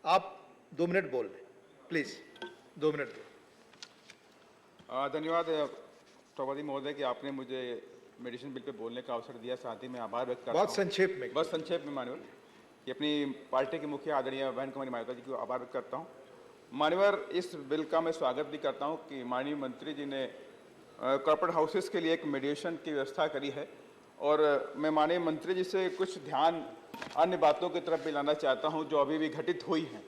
आप 2 मिनट बोल लें, प्लीज 2 मिनट दो। धन्यवाद सभापति महोदय कि आपने मुझे मेडिसिन बिल पे बोलने का अवसर दिया। साथ ही मैं आभार व्यक्त करता हूं। बहुत संक्षेप में, बस संक्षेप में मान्यवर कि अपनी पार्टी के मुखिया आदरणीय बहन कुमारी मायावती जी को आभार व्यक्त करता हूं। मान्यवर, इस बिल का मैं स्वागत भी करता हूं कि माननीय मंत्री जी ने कॉर्पोरेट हाउसेस के लिए एक मीडिएशन की व्यवस्था करी है, और मैं माननीय मंत्री जी से कुछ ध्यान अन्य बातों की तरफ भी लाना चाहता हूं जो अभी भी घटित हुई हैं।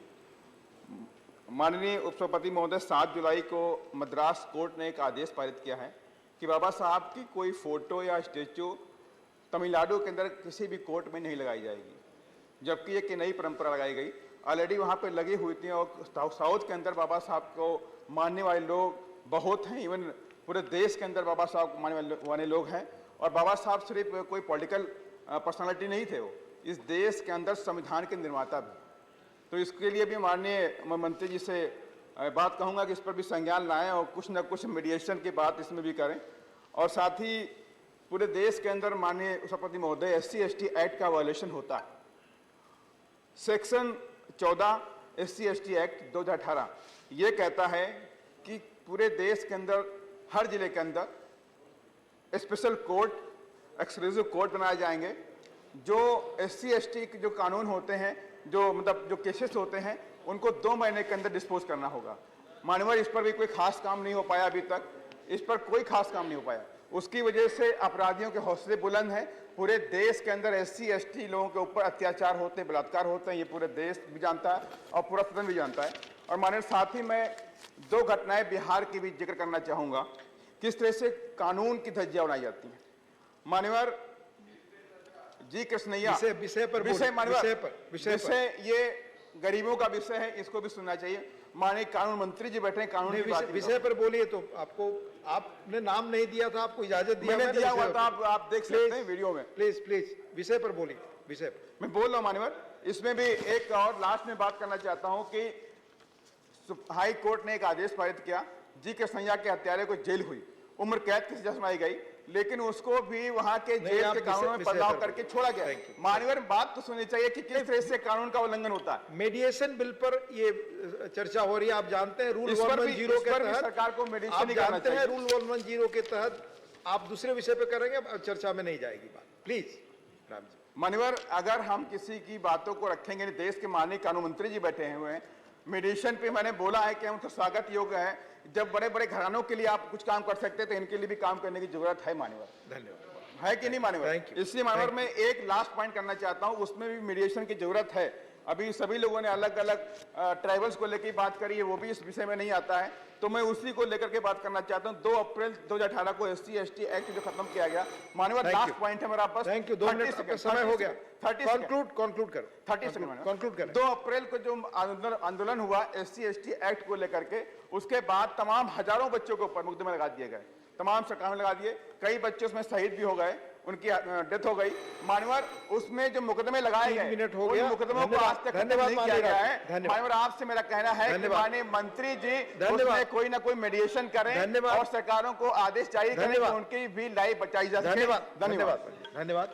माननीय उपसभापति महोदय, 7 जुलाई को मद्रास कोर्ट ने एक आदेश पारित किया है कि बाबा साहब की कोई फोटो या स्टेचू तमिलनाडु के अंदर किसी भी कोर्ट में नहीं लगाई जाएगी, जबकि एक नई परंपरा लगाई गई। ऑलरेडी वहाँ पे लगी हुई थी, और साउथ के अंदर बाबा साहब को मानने वाले लोग बहुत हैं। इवन पूरे देश के अंदर बाबा साहब को मानने वाले लोग हैं। और बाबा साहब सिर्फ कोई पॉलिटिकल पर्सनालिटी नहीं थे, वो इस देश के अंदर संविधान के निर्माता भी। तो इसके लिए भी माननीय मंत्री जी से बात कहूँगा कि इस पर भी संज्ञान लाएं और कुछ न कुछ मीडिएशन की बात इसमें भी करें। और साथ ही पूरे देश के अंदर माननीय सभापति महोदय SC/ST एक्ट का वायलेशन होता है। सेक्शन 14 SC/ST एक्ट 2018 ये कहता है कि पूरे देश के अंदर हर जिले के अंदर स्पेशल कोर्ट, एक्सक्लूसिव कोर्ट बनाए जाएंगे। जो SC/ST के जो कानून होते हैं, जो मतलब जो केसेस होते हैं, उनको 2 महीने के अंदर डिस्पोज करना होगा। मानवर, इस पर भी कोई खास काम नहीं हो पाया अभी तक, इस पर कोई खास काम नहीं हो पाया। उसकी वजह से अपराधियों के हौसले बुलंद हैं। पूरे देश के अंदर SC/ST लोगों के ऊपर अत्याचार होते हैं, बलात्कार होते हैं, ये पूरे देश भी जानता है और पूरा सदन भी जानता है। और माननीय, साथ ही मैं 2 घटनाएं बिहार की भी जिक्र करना चाहूँगा, किस तरह से कानून की धज्जियाँ उड़ाई जाती हैं। मान्यवर जी कृष्णैया, विषय ये गरीबों का विषय है, इसको भी सुनना चाहिए। माननीय कानून मंत्री जी बैठे हैं, कानून की बात विषय पर बोलिए। तो आपने नाम नहीं दिया था, आपको इजाजत दिया, मैंने दिया हुआ था, आप देख सकते हैं वीडियो में। प्लीज विषय पर बोलिए। विषय पर मैं बोल रहा हूँ मान्यवर। इसमें भी एक और लास्ट में बात करना चाहता हूँ कि हाई कोर्ट ने एक आदेश पारित किया, जी कृष्णैया के हत्यारे को जेल हुई, उम्र कैद की सजा सुनाई गई, लेकिन उसको भी वहां के जेल के कानून में बदलाव करके छोड़ा गया। माननीय, बात तो सुननी चाहिए कि किस तरह से कानून का उल्लंघन होता है। मीडिएशन बिल पर ये चर्चा हो रही है, आप जानते हैं रूल 110 के तहत सरकार को आप जानते हैं रूल 110 के तहत आप दूसरे विषय पे करेंगे, चर्चा में नहीं जाएगी बात। प्लीज राम जी। माननीय, अगर हम किसी की बातों को रखेंगे, देश के माननीय कानून मंत्री जी बैठे हुए हैं, मीडिएशन पे मैंने बोला है कि हम तो स्वागत योग्य है। जब बड़े बड़े घरानों के लिए आप कुछ काम कर सकते हैं, तो इनके लिए भी काम करने की जरूरत है। मान्यवर, धन्यवाद। है कि नहीं मान्यवर? इसलिए मान्यवर, मैं एक लास्ट पॉइंट करना चाहता हूं, उसमें भी मीडिएशन की जरूरत है। अभी सभी लोगों ने अलग अलग ट्राइबल्स को लेकर बात करी है, वो भी इस विषय में नहीं आता है, तो मैं उसी को लेकर के बात करना चाहता हूं। 2 अप्रैल 2018 को SC/ST एक्ट जो खत्म किया गया। मान्यवर, लास्ट पॉइंट है मेरा पास। Thank you. 2 मिनट का समय हो गया। 30 कंक्लूड करो। 30 सेकंड कंक्लूड करें। 2 अप्रैल को जो आंदोलन हुआ SC/ST एक्ट को लेकर के, उसके बाद तमाम हजारों बच्चों के ऊपर मुकदमे लगा दिए गए, तमाम सरकारों ने लगा दिए। कई बच्चे उसमें शहीद भी हो गए, उनकी डेथ हो गई। मानवर, उसमें जो मुकदमे लगाए गए, उन मुकदमों को आज तक नहीं किया गया है। मानवर, आपसे मेरा कहना है कि माननीय मंत्री जी उसमें कोई ना कोई मीडिएशन करें और सरकारों को आदेश जारी करें कि उनकी भी लाइफ बचाई जा सके। धन्यवाद।